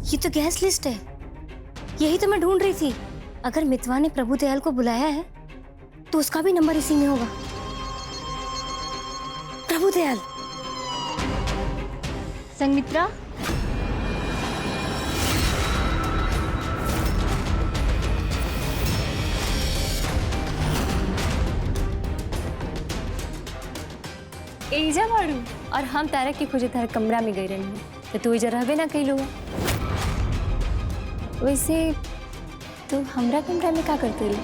ये तो gas list है, यही तो मैं ढूंढ रही थी। अगर मितवा ने प्रभु दयाल को बुलाया है तो उसका भी नंबर इसी में होगा। प्रभु दयाल। संगमित्रा, एजा बाड़ू और हम तारा के खोजे तारा कमरा में गई रही तो तू इजा रहबे ना कैलो। वैसे तू हमरा कमरा में का करते रही?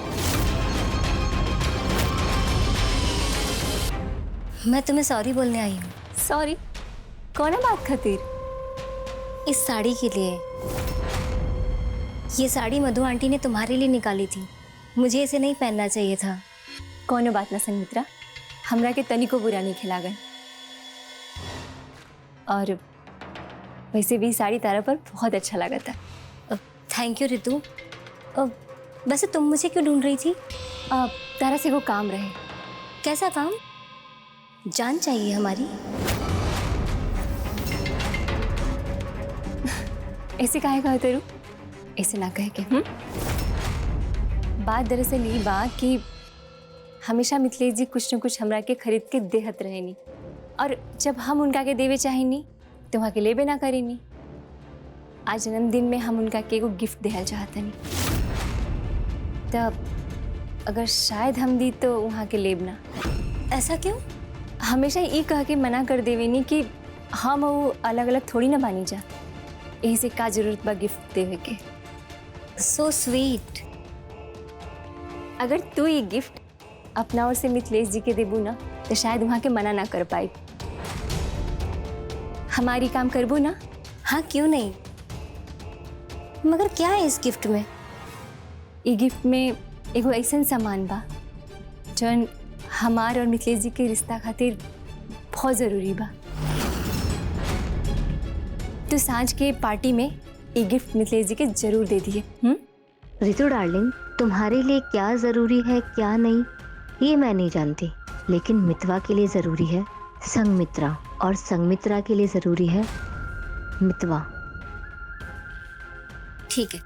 मैं तुम्हें सॉरी बोलने आई हूँ। सॉरी? कौन बात खातिर? इस साड़ी के लिए। ये साड़ी मधु आंटी ने तुम्हारे लिए निकाली थी, मुझे इसे नहीं पहनना चाहिए था। कौनो बात ना संगमित्रा, हमरा के तनी को बुरा नहीं खिला गए। और वैसे भी साड़ी तारा पर बहुत अच्छा लगा था। Thank you Ritu. वैसे तुम मुझे क्यों ढूंढ रही थी? तारा से वो काम रहे। कैसा काम? जान चाहिए हमारी? ऐसे काहे कहते रू? ऐसे ना कह के। बात दरअसल ये बात कि हमेशा मिथिलेश जी कुछ न कुछ हमरा के खरीद के देहत रहेनी, और जब हम उनका के देवे चाहेनी तो वहाँ के लेबे ना करेनी। आज जन्मदिन में हम उनका के एगो गिफ्ट देहल चाहतनी, तब अगर शायद हम दी तो वहाँ के लेब ना। ऐसा क्यों? हमेशा ये कह के मना कर देवेनी कि हम वो अलग अलग थोड़ी ना बानी जा, यही से का जरूरत बा गिफ्ट देवे के। So sweet. अगर तू ये गिफ्ट अपना ओर से मिथिलेश जी के देबू ना तो शायद वहाँ के मना ना कर पाई। हमारी काम करबू ना? हाँ क्यों नहीं, मगर क्या है इस गिफ्ट में? ये गिफ्ट में एगो ऐसा सामान बा जौन हमार और मिथिलेश जी के रिश्ता खातिर बहुत जरूरी बा। तो सांझ के पार्टी में ये गिफ्ट मिथिलेश जी के जरूर दे दिए। रितु डार्लिंग, तुम्हारे लिए क्या जरूरी है क्या नहीं ये मैं नहीं जानती, लेकिन मितवा के लिए जरूरी है संगमित्रा, और संगमित्रा के लिए जरूरी है मितवा। ठीक है।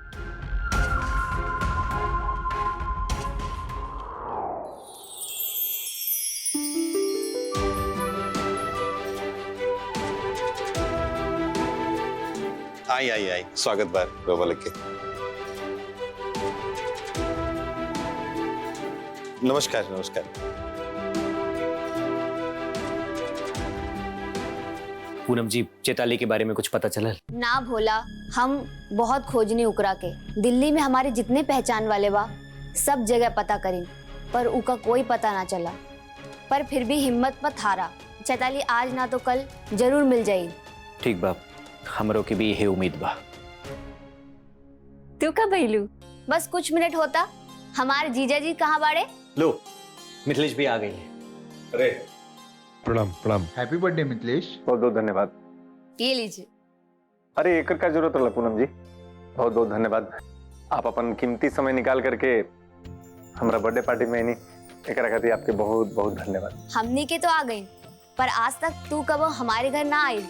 आई स्वागत बार रोबा के। नमस्कार नमस्कार। पूनम जी, चेताली के बारे में कुछ पता चला? ना भोला, हम बहुत खोजने उकरा के दिल्ली में हमारे जितने पहचान वाले बा सब जगह पता करी, पर उका कोई पता ना चला। पर फिर भी हिम्मत मत हारा, चैताली आज ना तो कल जरूर मिल जाएगी। ठीक बा, हमरों की भी यही उम्मीद बा। तू का भैलू? बस कुछ मिनट होता, हमारे जीजा जी कहाँ बाड़े? लो, मिथिलेश भी आ गई है। अरे प्रणाम प्रणाम। Happy birthday Mithilesh. बहुत बहुत धन्यवाद। ये लीजिए। अरे एकर का जरूरत रहा पूनम जी, बहुत बहुत धन्यवाद। आप अपन कीमती समय निकाल करके हमारा बर्थडे पार्टी में नहीं एकरा खातिर आपके बहुत बहुत धन्यवाद। हमनी के तो आ गई, पर आज तक तू कब हमारे घर ना आई।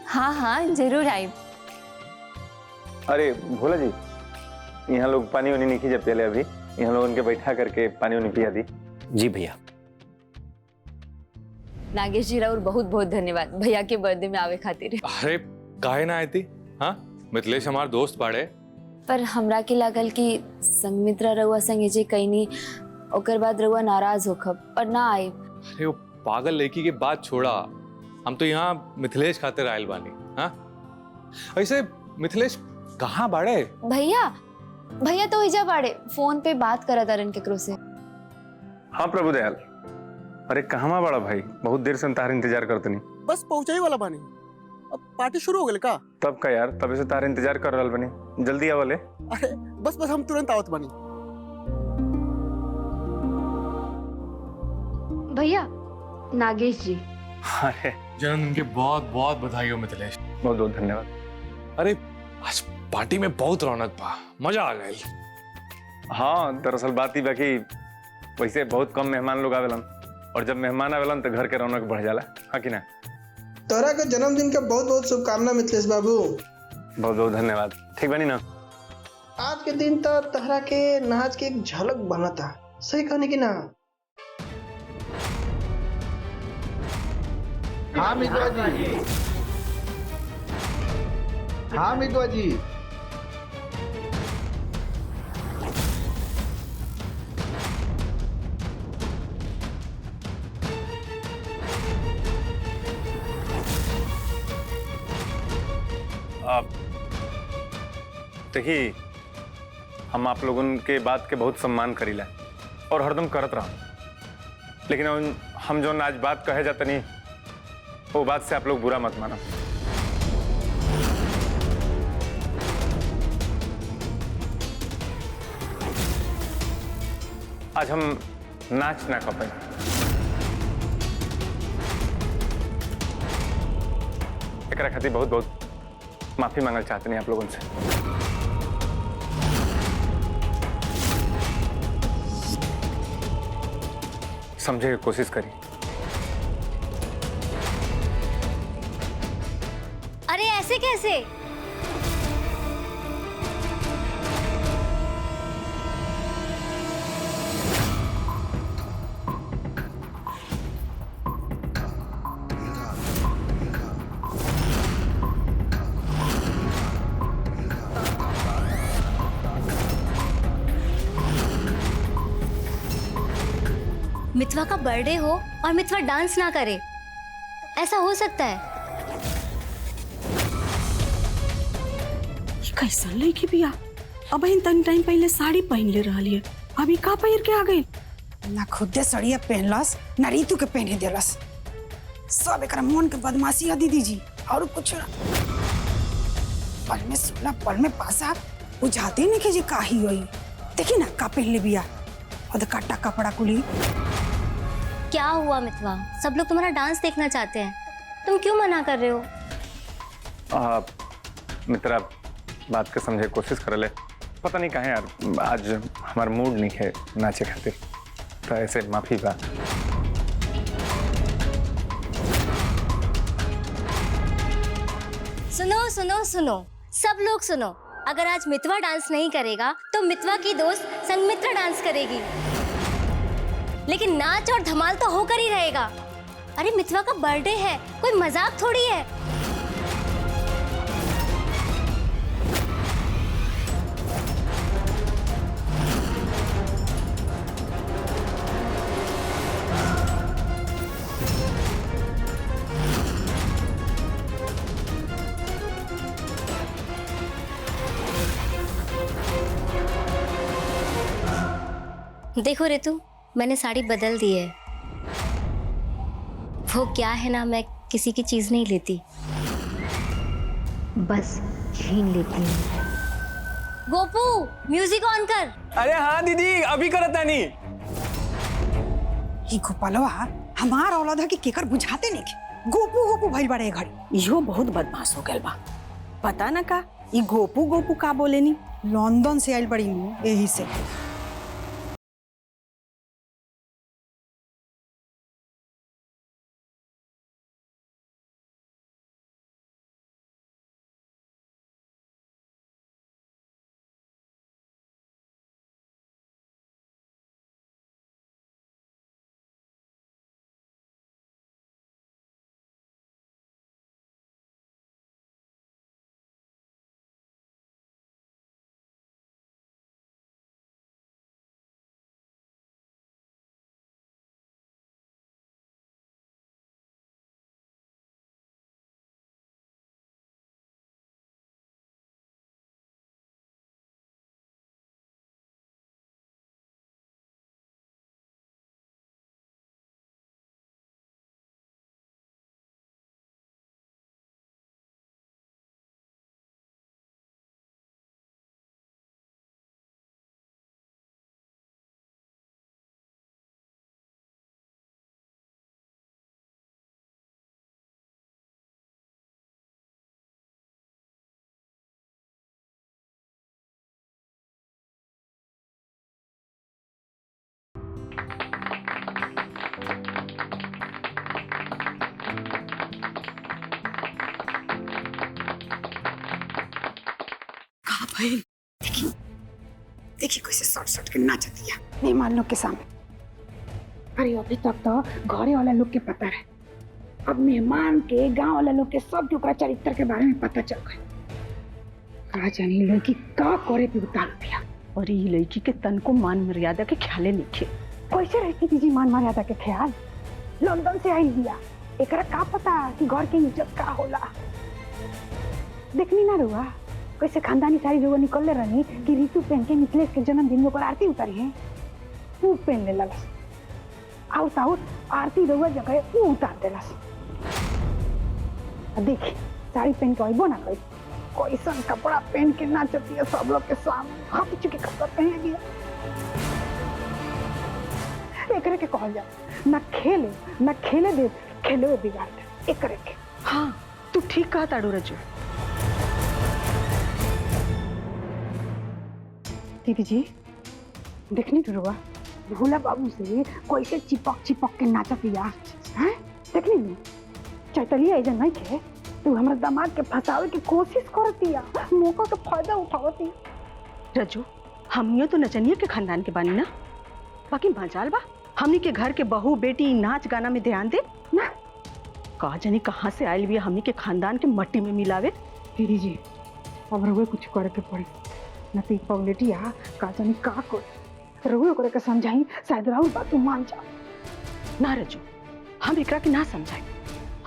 हाँ हाँ जरूर आई। अरे भोला जी, यहाँ लोग पानी वानी नहीं खींचे पहले, अभी यहाँ लोग उनके बैठा करके पानी वानी पिया दी। जी भैया। नागेश जी राउर बहुत बहुत धन्यवाद भैया के बर्थडे में आवे खातिर। अरे काहे ना आई थी? हाँ, मिथिलेश हमार दोस्त बाड़े। पर हमरा के लागल कि संगमित्रा रउआ संगे जे कईनी ओकर बाद रउआ नाराज होखब और ना आई। अरे वो पागल लड़की के बात छोड़ा, हम तो यहाँ मिथिलेश खातिर आयल बानी। हाँ, वैसे मिथिलेश कहाँ बाड़े? भैया तो इजा बाड़े, फोन पे बात करत अरन केकरो से। हाँ प्रभु दयाल। अरे कहाँ बड़ा भाई, बहुत देर से तार इंतजार करते नहीं। बस पहुंचाई वाला बानी, अब पार्टी शुरू हो गई का? तब का यार, तभी से तार इंतजार कर रहा बनी, जल्दी आवले। अरे बस हम तुरंत आवत बानी। भैया, नागेश जी। अरे जन्मदिन की बहुत बहुत बधाई हो मिथिलेश। बहुत बहुत धन्यवाद। अरे आज पार्टी में बहुत रौनक बा, मजा आ गई। हाँ दरअसल बात ही बाकी वैसे बहुत कम मेहमान लोग आवेलन, और जब मेहमान आवेलन तो घर के रौनक बढ़ जाला। हाँ कि ना? तोरा के जन्मदिन के बहुत बहुत शुभकामना मिथिलेश बाबू। बहुत बहुत धन्यवाद। ठीक बनी ना? आज के दिन तो तहरा के नाच के एक झलक बना था, सही कहने की ना? हाँ मितवा जी, हाँ मितवा जी। देखिए, हम आप लोगों के बात के बहुत सम्मान करीला और हरदम करत रहा, लेकिन हम जो आज बात कहे जाते नहीं, वो बात से आप लोग बुरा मत माना। आज हम नाच ना कर पाए। एकरा खातिर बहुत बहुत माफी मांगल चाहते नहीं आप लोगों से। समझे की कोशिश करी। अरे ऐसे कैसे? मितवा का बर्थडे हो और मितवा डांस ना करे, ऐसा हो सकता है? कैसा लड़की बिया? अब इन तन टाइम पहले साड़ी पहन ले रही है, अभी का पहिर के आ गई? ना खुदे सड़िया पहनलस ना रीतू के पहने देलस। सब एक मन के बदमाशी है दीदी जी, और कुछ ना। पल में 16 पल में पासा बुझाते नहीं कि जी काही हुई। देखी ना का पहन ले बिया, और काटा कपड़ा कुली। क्या हुआ मितवा? सब लोग तुम्हारा डांस देखना चाहते हैं, तुम क्यों मना कर रहे हो? मित्रा, बात के समझे कोशिश कर ले। पता नहीं कहे यार, आज हमारा मूड नहीं है नाचे खातिर, तो ऐसे माफी बा। सुनो सुनो सुनो, सब लोग सुनो। अगर आज मितवा डांस नहीं करेगा तो मितवा की दोस्त संगमित्रा डांस करेगी, लेकिन नाच और धमाल तो होकर ही रहेगा। अरे मितवा का बर्थडे है, कोई मजाक थोड़ी है। देखो रितु, मैंने साड़ी बदल दी है। वो क्या है ना, मैं किसी की चीज नहीं लेती, बस छीन लेती हूँ। गोपू, म्यूजिक ऑन कर। अरे हाँ दीदी, अभी करता नहीं। ई गोपालवा हमार औलाद है कि केकर बुझाते नहीं के गोपू गोपू भइल बड़े घड़ी। इहो बहुत बदमाश हो गल बा। पता ना का ई गोपू गोपू का बोलेनी? लंदन से आइल बड़ी यही से। बहन देखी देखी कैसे शॉर्ट शॉर्ट के नाचती है मेहमान लोग के सामने। अरे अभी तक तो घरे वाला लोग के पता है, अब मेहमान के गांव वाला लोग के सब के ओकरा चरित्र के बारे में पता चल गए। का जानी लड़की का करे पे उतार दिया। और ये लड़की के तन को मान मर्यादा के ख्याले लिखे कैसे रहती दीदी मान मर्यादा के ख्याल। लंदन से आई दिया, एकरा का पता कि घर के इज्जत का होला। देखनी ना रुआ कैसे खानदानी साड़ी रुआ निकल ले रही कि ऋतु पहन के मिथिलेश के जन्मदिन में ओकर आरती उतारी है, वो पहन ले ललस। आउट आउट आरती रुआ जगह वो उतार देलस। देखी साड़ी पहन के अबो ना कही कैसन कपड़ा पहन के नाचती है सब लोग के सामने, हाथ चुके कपड़ा पहन दिया। एकरे के कहल जा ना खेले दे खेले बिगाड़ दे एकरे के। हाँ तू ठीक कहा ताड़ू रजू। दीदी जी देखनी तो रुआ भोला बाबू से कैसे चिपक के नाचतिया हैं, देखनी नहीं चैतलिया एजन नहीं थे तू हमरा दामाद के फंसावे की कोशिश करतिया, मौका का फायदा उठावती। रजू हमनियो तो नचनिया के खानदान के बानी ना, बाकी मजाल बा हमनी के घर के बहू बेटी नाच गाना में ध्यान दे ना। का जानी कहाँ से आयल भी हमनी के खानदान के मट्टी में मिलावे। दीदी जी अब रहुए कुछ करे के पड़ी न तो पगलेटिया का जानी का कर रहुए करे के समझाई, शायद राहुल बात तू मान जा। ना रजू हम एकरा के ना समझाई,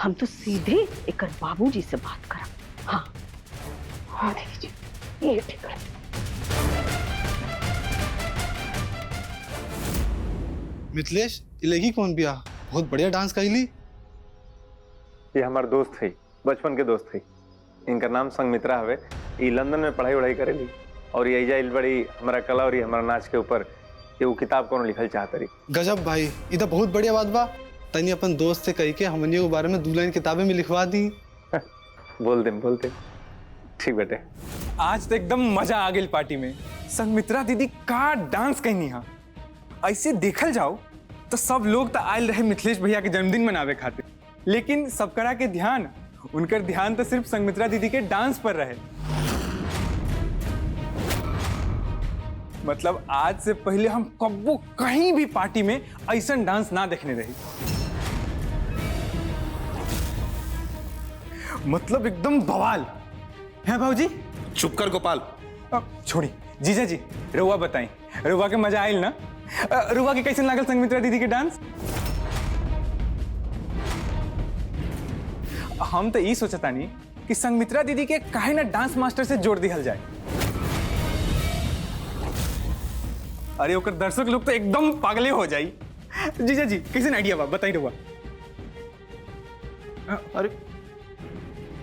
हम तो सीधे एकर बाबूजी से बात करब। हाँ हाँ दीदी जी ये ठीक है। मिथिलेश ये लगी कौन बिया, बहुत बढ़िया डांस कईली। ये हमार दोस्त है, बचपन के दोस्त है। इनका नाम संगमित्रा हवे। ये लंदन में पढ़ाई वढ़ाई करेली और ये जाइल बड़ी हमारा कला और ये हमारा नाच के ऊपर ये किताब कौन लिखल चाहत रही। गजब भाई, ये तो बहुत बढ़िया बात बा। तनी अपन दोस्त से कही के हमनियों के बारे में 2 लाइन किताबें में लिखवा दी। बोल दे ठीक बेटे। आज तो एकदम मजा आ गई पार्टी में। संगमित्रा दीदी का डांस कहनी है, ऐसे देखल जाओ तो सब लोग तो आयल रहे मिथिलेश भैया के जन्मदिन मनावे खातिर, लेकिन सबकरा के ध्यान उनकर ध्यान तो सिर्फ संगमित्रा दीदी के डांस पर रहे। मतलब आज से पहले हम कब्बो कहीं भी पार्टी में ऐसा डांस ना देखने रही। मतलब एकदम बवाल है भाऊजी। चुप कर गोपाल। छोड़ी जीजा जी, रुआ बताई रुआ के मजा आयल ना। रुआ के कैसे लागल संगमित्रा दीदी के डांस। हम तो ये सोचता नहीं कि संगमित्रा दीदी के काहे ना डांस मास्टर से जोड़ दिया जाए। अरे ओकर दर्शक लोग तो एकदम पागले हो जाई। जीजा जी कैसे आइडिया बा बताई रुआ। अरे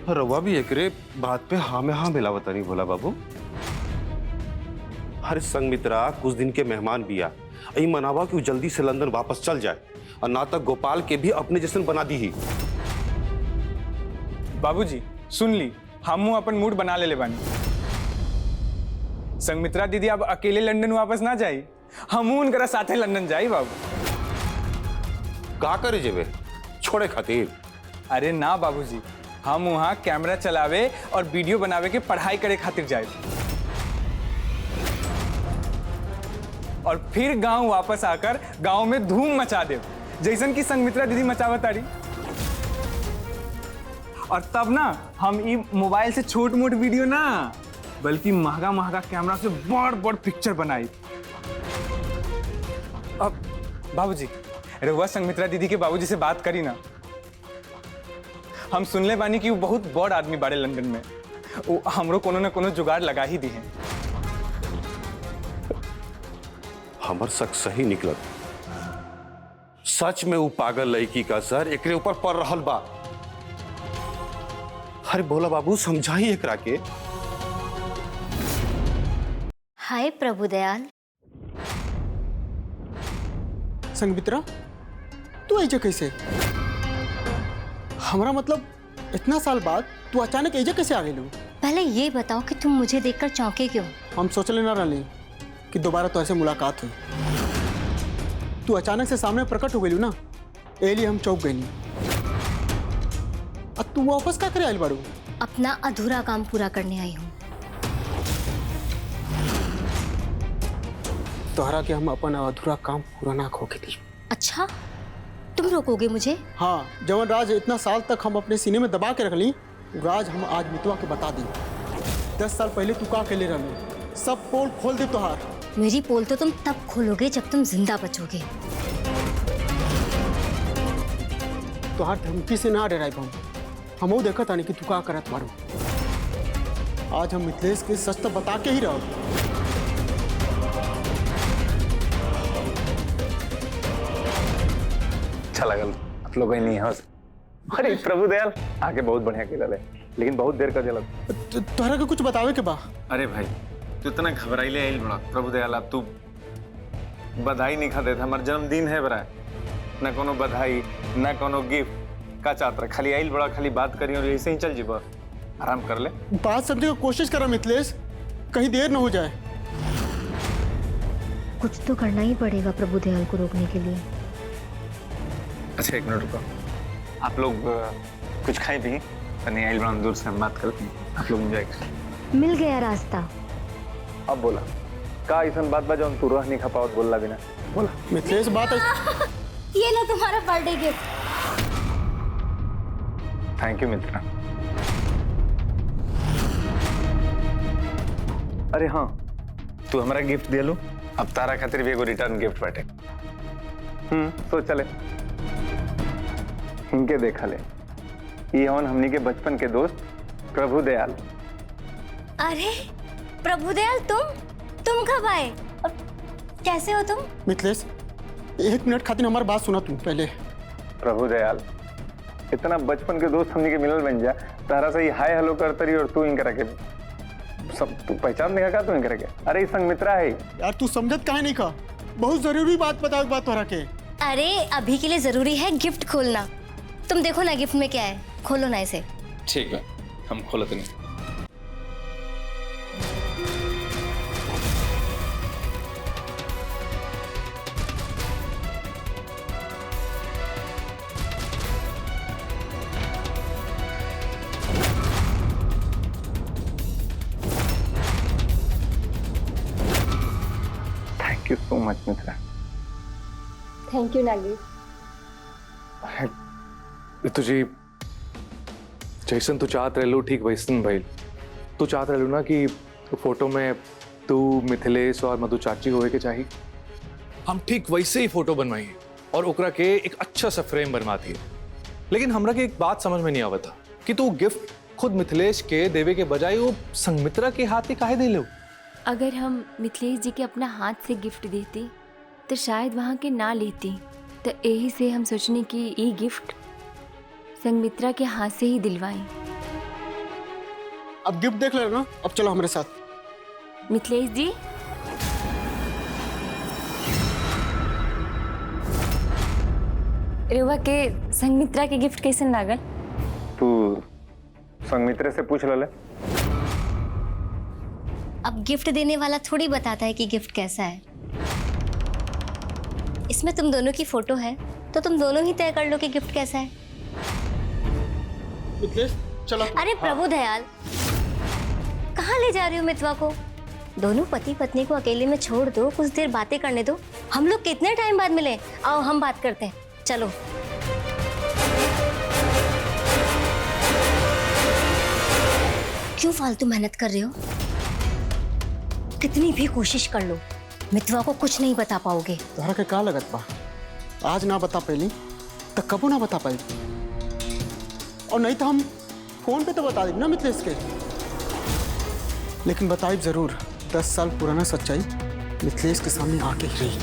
रवा भी एकरे बात पे हाँ में हाँ मिलावता नहीं भोला बाबू। हर संगमित्रा कुछ दिन के मेहमान बिया, यही मनावा कि वो जल्दी से लंदन वापस चल जाए और ना तक गोपाल के भी अपने जैसन बना दी ही। बाबूजी सुन ली, हम अपन मूड बना ले बानी। संगमित्रा दीदी अब अकेले लंदन वापस ना जाई, हम उनकरा साथे लंदन जाई। बाबू का करे जेबे छोड़े खातिर। अरे ना बाबूजी, हम वहाँ कैमरा चलावे और वीडियो बनावे के पढ़ाई करे खातिर जाए और फिर गांव वापस आकर गांव में धूम मचा दे जैसन की संगमित्रा दीदी मचावत आरी। और तब ना हम ई मोबाइल से छोट मोट वीडियो ना बल्कि महंगा महंगा कैमरा से बड़ बड़ पिक्चर बनाई। अब बाबूजी रहुआ संगमित्रा दीदी के बाबूजी से बात करी ना। हम सुनले बानी कि वो बहुत बड़ आदमी बाड़े लंदन में, वो हमरो कोनो न कोनो जुगाड़ लगा ही दी है। हमर शक सही निकलत। सच में वो पागल लड़की का सर एकरे ऊपर पड़ रहल बा। अरे भोला बाबू समझाई एकरा के। हाय प्रभु दयाल। संगमित्रा तू ऐजा कैसे? हमारा मतलब इतना साल बाद तू अचानक ऐजा कैसे आ गई? पहले ये बताओ कि तुम मुझे देखकर चौंके क्यों? हम सोच लेना रही कि दोबारा तो ऐसे मुलाकात हुई। तू अचानक से सामने प्रकट हो गई ना, एलिए हम चौंक गई। अब तू वापस क्या करे आइल बाड़ू? अपना अधूरा काम पूरा करने आई हूँ। तोहरा के हम अपन अधूरा काम पूरा ना होके दी। अच्छा, तुम रोकोगे मुझे? हाँ, जवन राज इतना साल तक हम अपने सीने में दबा के रख ली, राज हम आज मितवा के बता दी। 10 साल पहले तू का अकेले रहने, सब पोल खोल दे तोहार। मेरी पोल तो तुम तब खोलोगे जब तुम जिंदा बचोगे। तोहार धमकी से ना डराई हम देखा तानी कि तू का करत मारू। आज हम मिथिलेश के सच तो बता के ही रहो। अच्छा लगल आप लोग नहीं हंस। अरे प्रभु दयाल आगे बहुत बढ़िया के है, लेकिन बहुत देर का जलत। तोहरा के कुछ बतावे के बा? अरे भाई तू इतना घबराइले आइल बड़ा। प्रभु दयाल अब तू बधाई नहीं खा देता, हमारा जन्मदिन है बरा, ना कोनो बधाई ना कोनो गिफ्ट का चाहता, खाली आइल बड़ा, खाली बात करी और ऐसे ही चल जीबा। आराम कर ले। बात समझने की कोशिश करा मिथिलेश, कहीं देर न हो जाए। कुछ तो करना ही पड़ेगा प्रभु दयाल को रोकने के लिए। अच्छा 1 मिनट रुको, आप लोग कुछ खाए पिए तो नहीं, आइल बड़ा दूर से हम बात करते हैं, आप लोग एंजॉय करें। मिल गया रास्ता। अब बोला का ऐसा बात बा जौन तू रह नहीं खा पावत बोलला बिना बोला। मिथिलेश बात है। ये लो तुम्हारा बर्थडे गिफ्ट। थैंक यू मित्रा। अरे हाँ, तू हमारा गिफ्ट दे लो, अब तारा खातिर भी एगो रिटर्न गिफ्ट बाटे। तो चले इनके देखा ले, ये हवन हमनी के बचपन के दोस्त प्रभु दयाल। अरे प्रभु दयाल, तुम कब आए और कैसे हो तुम? मिथिलेश 1 मिनट खातिर हमारी बात सुना तू पहले। प्रभु दयाल इतना बचपन के दोस्त हमनी के मिलल बन जा, तारा से ही हाय हेलो करते रही और तू इन करा के सब तू पहचान देगा का तू इन करा के? अरे ये संग मित्रा है यार, तू समझत काहे नहीं का? बहुत जरूरी बात बताओ बात तोहरा के। अरे अभी के लिए जरूरी है गिफ्ट खोलना। तुम देखो ना गिफ्ट में क्या है, खोलो ना इसे। ठीक है, हम खोलते नहीं। Thank you so much Mitra. Thank you Nagi. तुझे जैसन तू चाहत रहलू ठीक वैसन भइल। तू चाहत रहलू ना कि फोटो में तू मिथिलेश और मधु चाची होए के चाहिए, हम ठीक वैसे ही फोटो बनवाई और ओकरा के एक अच्छा सा फ्रेम बनवा दिए। लेकिन हमरा के एक बात समझ में नहीं आवता कि तू गिफ्ट खुद मिथिलेश के देवे के बजाय वो संगमित्रा के हाथ ही काहे दे लो। अगर हम मिथिलेश जी के अपना हाथ से गिफ्ट देती तो शायद वहाँ के ना लेती, तो यही से हम सोचने कि ये गिफ्ट संगमित्रा के हाथ से ही दिलवाएं। अब गिफ्ट देख ले ना, अब चलो हमारे साथ। मिथिलेश जी, रेवा के संगमित्रा के गिफ्ट कैसे लागल? तू संगमित्रा से पूछ ले। अब गिफ्ट देने वाला थोड़ी बताता है कि गिफ्ट कैसा है। इसमें तुम दोनों की फोटो है तो तुम दोनों ही तय कर लो कि गिफ्ट कैसा है। मिथिलेश चलो। अरे प्रभु दयाल, कहाँ ले जा रही हो मितवा को? दोनों पति पत्नी को अकेले में छोड़ दो, कुछ देर बातें करने दो। हम लोग कितने टाइम बाद मिले, आओ हम बात करते हैं, चलो। क्यों फालतू मेहनत कर रहे हो? कितनी भी कोशिश कर लो, मितवा को कुछ नहीं बता पाओगे। तोहरा के का लगत बा? आज ना बता पहली तो कबो ना बता पाई, और नहीं तो हम फोन पे तो बता देंगे ना मिथिलेश के। लेकिन बताइब जरूर, 10 साल पुराना सच्चाई मिथिलेश के सामने आके ही रही।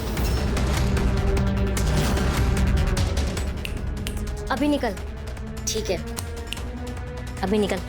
अभी निकल। ठीक है, अभी निकल।